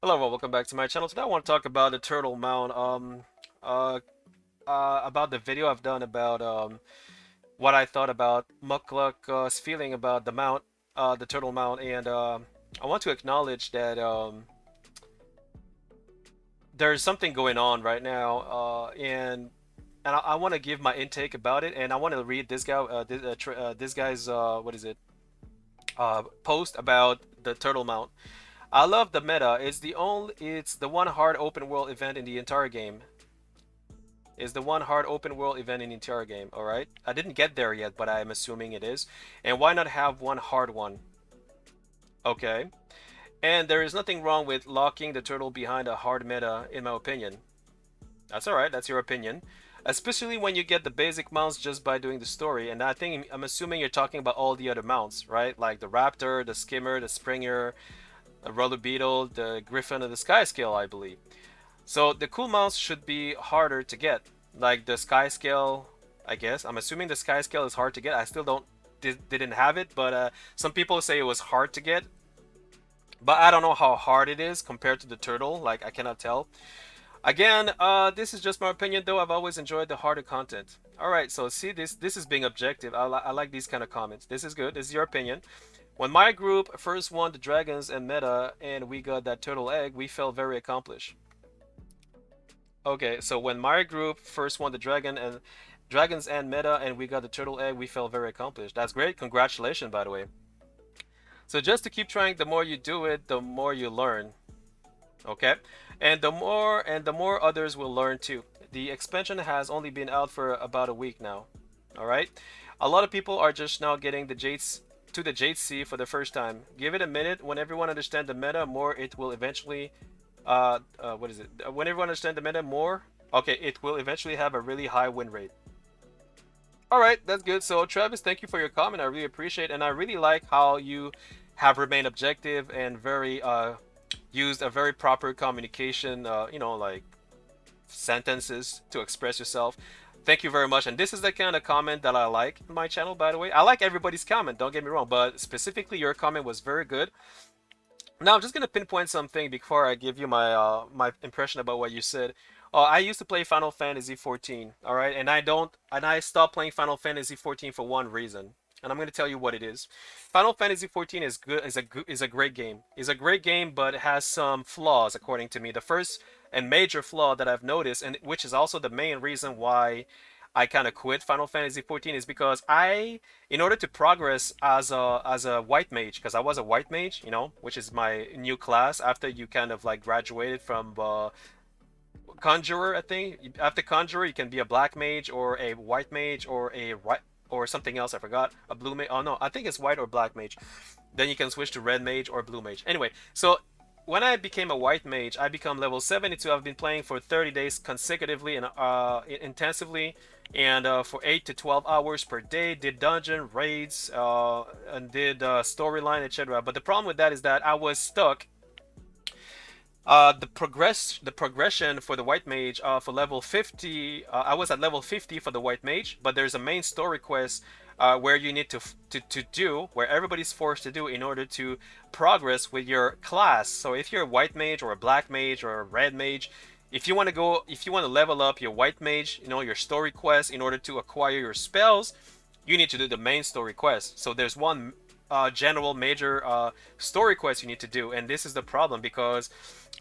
Hello, everyone. Welcome back to my channel. Today I want to talk about the turtle mount. Uh, about the video I've done about what I thought about Mukluk's feeling about the mount, the turtle mount, and I want to acknowledge that there's something going on right now, and I want to give my intake about it, and I want to read this guy's what is it? Post about the turtle mount. I love the meta. It's the one hard open world event in the entire game. Is the one hard open world event in the entire game, alright? I didn't get there yet, but I'm assuming it is. And why not have one hard one? Okay. And there is nothing wrong with locking the turtle behind a hard meta, in my opinion. That's alright, that's your opinion. Especially when you get the basic mounts just by doing the story. And I'm assuming you're talking about all the other mounts, right? Like the Raptor, the Skimmer, the Springer, the Roller Beetle, the Griffin, and the Sky Scale, I believe. So the cool mounts should be harder to get. Like the Sky Scale, I guess. I'm assuming the Sky Scale is hard to get. I still didn't have it, but some people say it was hard to get. But I don't know how hard it is compared to the turtle. Like I cannot tell. Again, this is just my opinion though. I've always enjoyed the harder content. Alright, so see this is being objective. I like these kind of comments. This is good. This is your opinion. When my group first won the dragons and meta and we got that turtle egg, we felt very accomplished. Okay, so when my group first won the dragons and meta and we got the turtle egg, we felt very accomplished. That's great. Congratulations, by the way. So just to keep trying, the more you do it, the more you learn. Okay? And the more others will learn too. The expansion has only been out for about a week now. All right? A lot of people are just now getting the Jade Sea for the first time. Give it a minute. When everyone understands the meta more, it will eventually what is it? When everyone understands the meta more, okay, it will eventually have a really high win rate. All right, that's good. So Travis, thank you for your comment. I really appreciate it, and I really like how you have remained objective and very used a very proper communication, like sentences to express yourself. Thank you very much. And this is the kind of comment that I like in my channel, by the way. I like everybody's comment, don't get me wrong, but specifically your comment was very good. Now I'm just gonna pinpoint something before I give you my impression about what you said. I used to play Final Fantasy 14, all right, and I stopped playing Final Fantasy 14 for one reason, and I'm gonna tell you what it is. Final Fantasy 14 is a great game. Is a great game, but it has some flaws according to me. The first and major flaw that I've noticed, and which is also the main reason why I kind of quit Final Fantasy 14 is because in order to progress as a white mage, because I was a white mage, which is my new class after you kind of like graduated from conjurer, I think. After conjurer, you can be a black mage or a white mage or a white or something else. I forgot. A blue mage. Oh no, I think it's white or black mage. Then you can switch to red mage or blue mage. Anyway, so when I became a white mage, I become level 72. I've been playing for 30 days consecutively and intensively, and for 8 to 12 hours per day. Did dungeon raids and did storyline, etc. But the problem with that is that I was stuck. The progression for the white mage for level 50. I was at level 50 for the white mage, but there's a main story quest where you need to do, where everybody's forced to do in order to progress with your class. So if you're a white mage or a black mage or a red mage, if you want to level up your white mage, your story quest in order to acquire your spells, you need to do the main story quest. So there's one general major story quest you need to do, and this is the problem because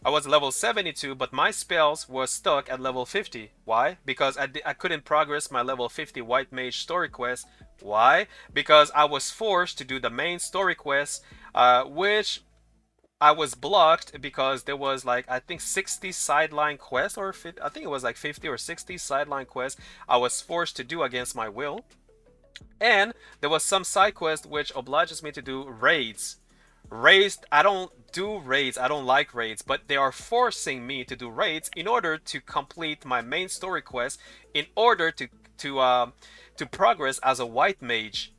I was level 72, but my spells were stuck at level 50. Why? Because I couldn't progress my level 50 white mage story quest. Why? Because I was forced to do the main story quest, which I was blocked because there was like I think 60 sideline quests or I think it was like 50 or 60 sideline quests I was forced to do against my will. And there was some side quest which obliges me to do raids. Raids, I don't do raids, I don't like raids, but they are forcing me to do raids in order to complete my main story quest, in order to progress as a white mage,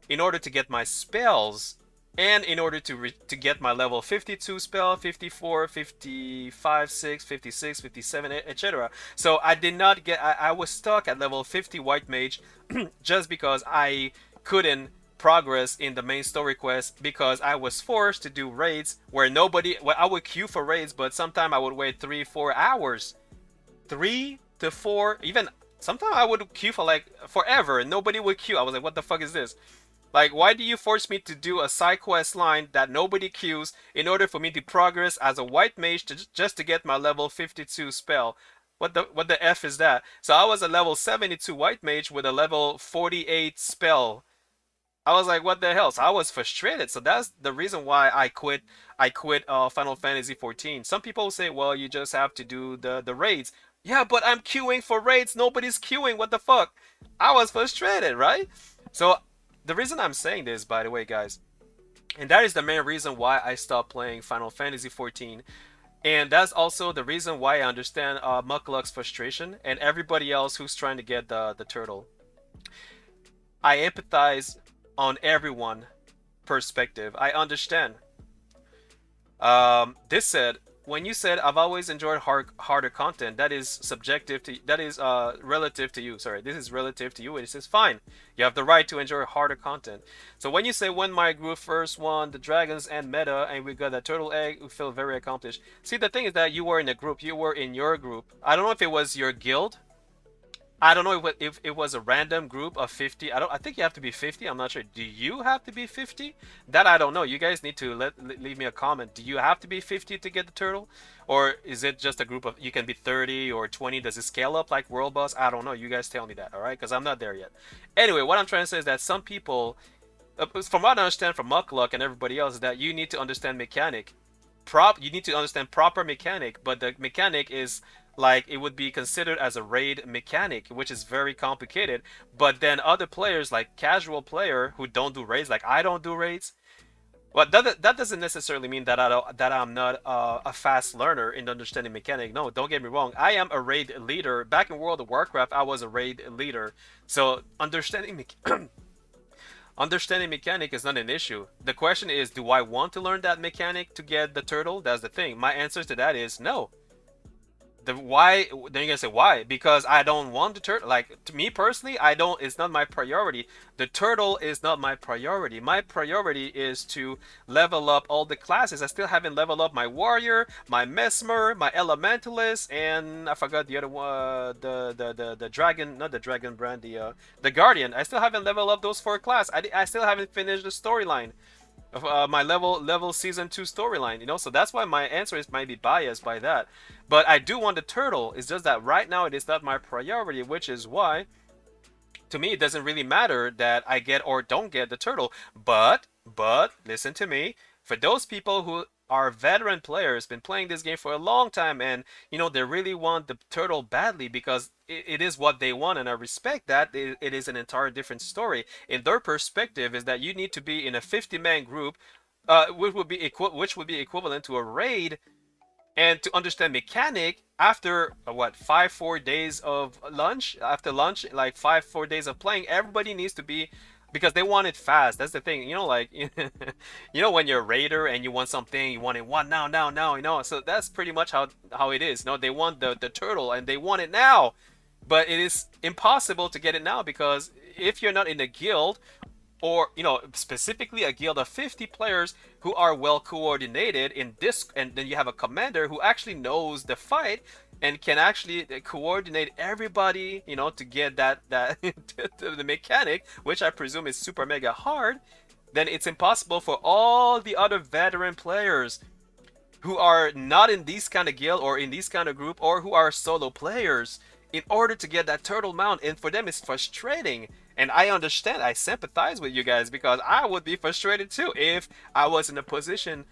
in order to get my spells, and in order to get my level 52 spell, 54, 55, 6, 56, 57, etc. So I did not get I was stuck at level 50 white mage just because I couldn't progress in the main story quest because I was forced to do raids where nobody. Well, I would queue for raids, but sometimes I would wait 3, 4 hours, 3 to 4, even sometimes I would queue for like forever and nobody would queue. I was like, what the fuck is this? Like, why do you force me to do a side quest line that nobody queues in order for me to progress as a white mage just to get my level 52 spell? What the F is that? So I was a level 72 white mage with a level 48 spell. I was like, what the hell? So I was frustrated. So that's the reason why I quit. I quit Final Fantasy 14. Some people say, well, you just have to do the raids. Yeah, but I'm queuing for raids. Nobody's queuing. What the fuck? I was frustrated, right? So the reason I'm saying this, by the way, guys, and that is the main reason why I stopped playing Final Fantasy 14. And that's also the reason why I understand Mukluk's frustration and everybody else who's trying to get the turtle. I empathize on everyone perspective. I understand. This said, when you said I've always enjoyed harder content, that is subjective to that is relative to you. Sorry, this is relative to you. It says fine. You have the right to enjoy harder content. So when you say when my group first won the dragons and meta and we got that turtle egg, we feel very accomplished. See, the thing is that you were in a group. You were in your group. I don't know if it was your guild. I don't know if it was a random group of 50. I think you have to be 50. I'm not sure. Do you have to be 50? That I don't know. You guys need to leave me a comment. Do you have to be 50 to get the turtle? Or is it just a group of you can be 30 or 20? Does it scale up like World Boss? I don't know. You guys tell me that, all right? Cuz I'm not there yet. Anyway, what I'm trying to say is that some people from what I understand from Mukluk and everybody else is that you need to understand mechanic you need to understand proper mechanic, but the mechanic is like it would be considered as a raid mechanic, which is very complicated. But then other players, like casual player who don't do raids, like I don't do raids. Well, that doesn't necessarily mean that I'm not a fast learner in understanding mechanic. No, don't get me wrong. I am a raid leader. Back in World of Warcraft, I was a raid leader. So understanding mechanic is not an issue. The question is, do I want to learn that mechanic to get the turtle? That's the thing. My answer to that is no. The why, then you're gonna say why? Because I don't want the turtle. Like, to me personally, I don't, it's not my priority. The turtle is not my priority. My priority is to level up all the classes. I still haven't leveled up my warrior, my mesmer, my elementalist, and I forgot the other one, the dragon, not the dragon brand, the guardian. I still haven't leveled up those 4 class. I still haven't finished the storyline of my level season 2 storyline, so that's why my answer is might be biased by that. But I do want the turtle. It's just that right now it is not my priority, which is why to me it doesn't really matter that I get or don't get the turtle. But listen to me, for those people who are veteran players, been playing this game for a long time, and they really want the turtle badly because it is what they want, and I respect that. It is an entire different story. In their perspective is that you need to be in a 50-man group, which would be equivalent to a raid, and to understand mechanic after what 4 days of lunch, after lunch, like 4 days of playing, everybody needs to be, because they want it fast. That's the thing, like when you're a raider and you want something, you want it one now, so that's pretty much how it is. They want the turtle and they want it now, but it is impossible to get it now because if you're not in a guild, or specifically a guild of 50 players who are well coordinated in this, and then you have a commander who actually knows the fight and can actually coordinate everybody, to get that the mechanic, which I presume is super mega hard, then it's impossible for all the other veteran players who are not in these kind of guild or in these kind of group, or who are solo players, in order to get that turtle mount. And for them it's frustrating, and I understand, I sympathize with you guys, because I would be frustrated too if I was in a position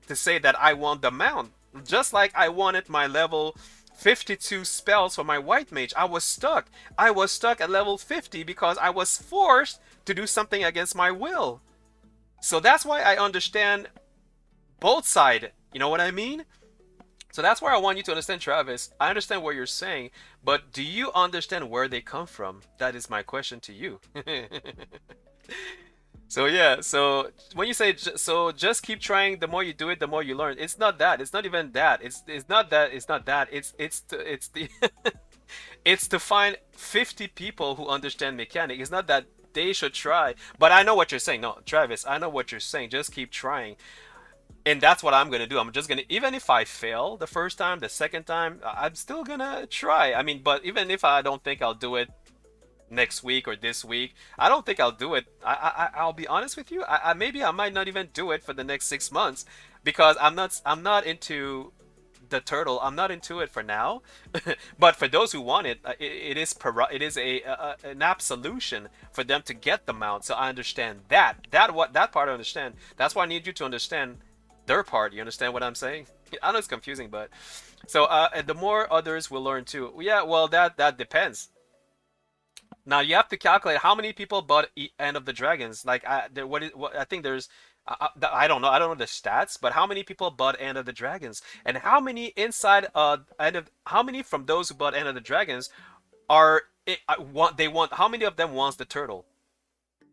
to say that I want the mount. Just like I wanted my level 52 spells for my white mage. I was stuck at level 50 because I was forced to do something against my will. So that's why I understand both sides, you know what I mean? So that's where I want you to understand, Travis. I understand what you're saying, but do you understand where they come from? That is my question to you. So yeah, so when you say so just keep trying, the more you do it, the more you learn. It's not that. It's not even that. It's not that. It's not that. It's the it's to find 50 people who understand mechanic. It's not that they should try. But I know what you're saying. No, Travis, I know what you're saying. Just keep trying. And that's what I'm gonna do. I'm just gonna, even if I fail the first time, the second time, I'm still gonna try. I mean, but even if I don't think I'll do it next week or this week, I don't think I'll do it. I'll be honest with you. Maybe I might not even do it for the next 6 months because I'm not into the turtle. I'm not into it for now. But for those who want it, it is an app solution for them to get the mount. So I understand that part I understand. That's why I need you to understand their part. You understand what I'm saying? I know it's confusing, but so and the more others will learn too. Yeah, well, that depends. Now you have to calculate how many people bought End of the Dragons. Like, what I think there's, I don't know, I don't know the stats, but how many people bought End of the Dragons, and how many inside how many from those who bought End of the Dragons are want they want how many of them wants the turtle?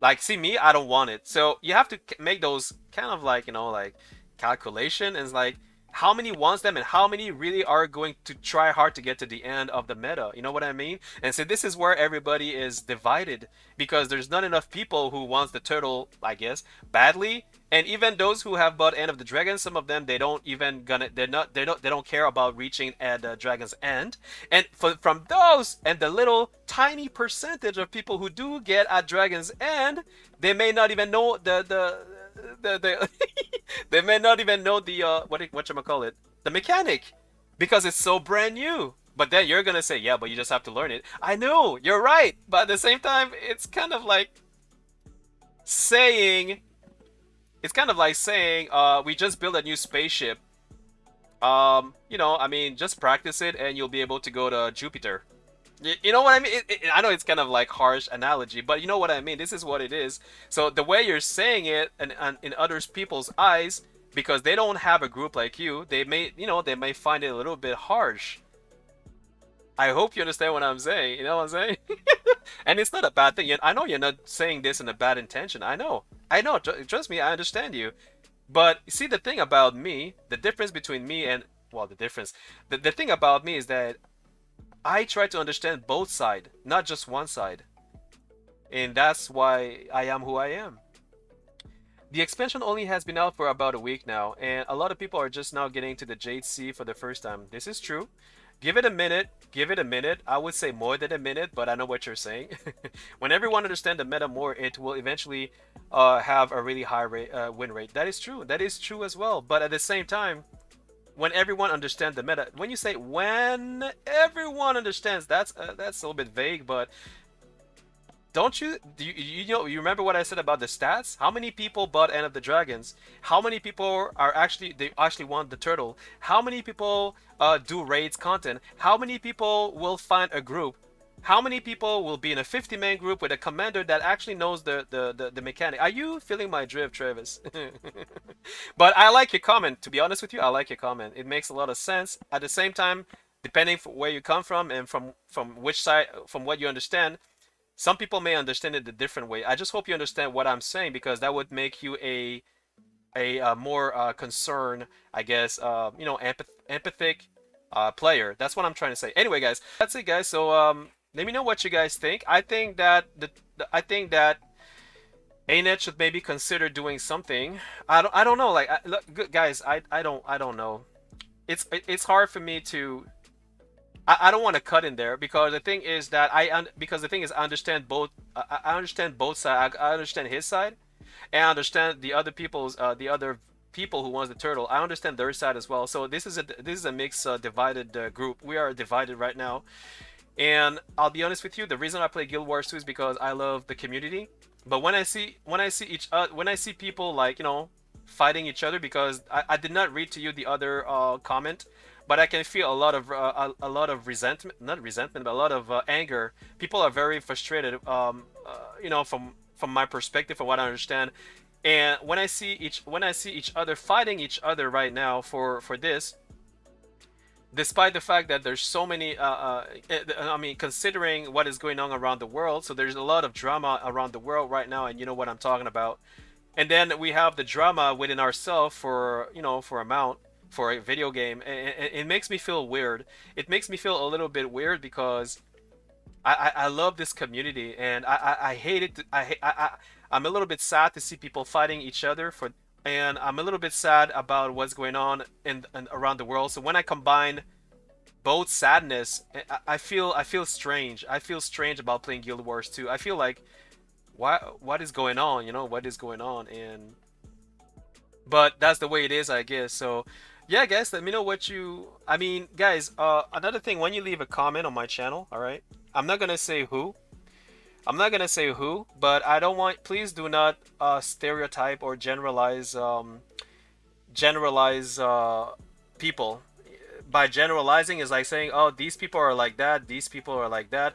Like, see me, I don't want it. So you have to make those kind of like, like calculation, and it's like how many wants them and how many really are going to try hard to get to the end of the meta. You know what I mean? And so this is where everybody is divided because there's not enough people who wants the turtle, I guess, badly. And even those who have bought End of the Dragon, some of them they don't even gonna they don't care about reaching at the dragon's end. And from those and the little tiny percentage of people who do get at dragon's end, they may not even know the they may not even know the what you call it, the mechanic, because it's so brand new. But then you're gonna say, yeah, but you just have to learn it. I know, you're right, but at the same time, saying it's kind of like saying we just built a new spaceship. I mean, just practice it and you'll be able to go to Jupiter. You know what I mean? I know it's kind of like harsh analogy, but you know what I mean. This is what it is. So the way you're saying it, and in other people's eyes, because they don't have a group like you, they may find it a little bit harsh. I hope you understand what I'm saying. You know what I'm saying? And it's not a bad thing. I know you're not saying this in a bad intention. I know. I know. Trust me, I understand you. But see, the thing about me, the difference between me and, well, the thing about me is that I try to understand both sides, not just one side. And that's why I am who I am. The expansion only has been out for about a week now, and a lot of people are just now getting to the Jade Sea for the first time. This is true. Give it a minute. Give it a minute. I would say more than a minute, but I know what you're saying. When everyone understands the meta more, it will eventually have a really high win rate. That is true. That is true as well. But at the same time, when everyone understands the meta, when you say when everyone understands, that's a little bit vague, but don't you you remember what I said about the stats? How many people bought End of the Dragons? How many people are actually want the turtle? How many people do raids content? How many people will find a group? How many people will be in a 50-man group with a commander that actually knows the mechanic? Are you feeling my drift, Travis? But I like your comment. To be honest with you, I like your comment. It makes a lot of sense. At the same time, depending where you come from and from which side, from what you understand, some people may understand it a different way. I just hope you understand what I'm saying, because that would make you a more concerned, I guess, empathic player. That's what I'm trying to say. Anyway, guys, that's it, guys. So let me know what you guys think. I think that I think that ANET should maybe consider doing something. I don't know. Like, look, guys, I don't know. It's hard for me to. I don't want to cut in there, because the thing is that I understand both. I understand both sides. I understand his side, and I understand the other people who wants the turtle. I understand their side as well. So this is a mixed divided group. We are divided right now, and I'll be honest with you. The reason I play Guild Wars 2 is because I love the community. But when I see people, like, fighting each other, because I did not read to you the other comment, but I can feel a lot of resentment, not resentment, but a lot of anger. People are very frustrated, from my perspective, from what I understand. And when I see each other fighting each other right now for this, despite the fact that there's so many, I mean, considering what is going on around the world, so there's a lot of drama around the world right now, and you know what I'm talking about. And then we have the drama within ourselves for a mount, for a video game, and it makes me feel weird. It makes me feel a little bit weird, because I love this community, and I hate it. I'm a little bit sad to see people fighting each other for, and I'm a little bit sad about what's going on in around the world. So when I combine both sadness, I feel strange. I feel strange about playing Guild Wars 2. I feel like what is going on? You know what is going on, and but that's the way it is, I guess. So yeah, guys, let me know what you. I mean, guys, another thing, when you leave a comment on my channel, all right, I'm not gonna say who. I'm not gonna say who, but I don't want. Please do not stereotype or generalize people. By generalizing is like saying, oh, these people are like that, these people are like that,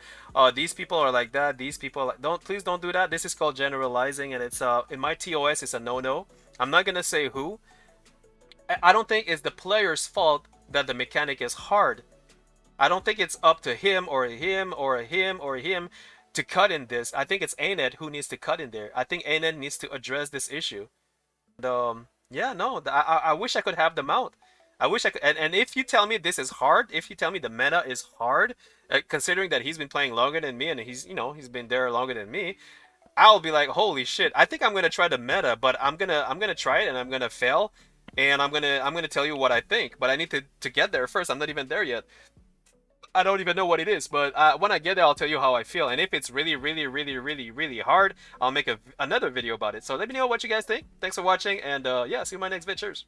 these people are like that, these people are like... don't, please don't do that. This is called generalizing, and it's in my TOS it's a no-no. I'm not gonna say who. I don't think it's the player's fault that the mechanic is hard. I don't think it's up to him or him or him or him to cut in this. I think it's ANET who needs to cut in there. I think ANET needs to address this issue. Yeah, no, I wish I could have the mount. I wish I could. And if you tell me this is hard, if you tell me the meta is hard, considering that he's been playing longer than me and he's been there longer than me, I'll be like, holy shit! I think I'm gonna try the meta, but I'm gonna try it and I'm gonna fail, and I'm gonna tell you what I think. But I need to get there first. I'm not even there yet. I don't even know what it is, but when I get there, I'll tell you how I feel. And if it's really, really, really, really, really hard, I'll make another video about it. So let me know what you guys think. Thanks for watching, and yeah, see you in my next vid. Cheers.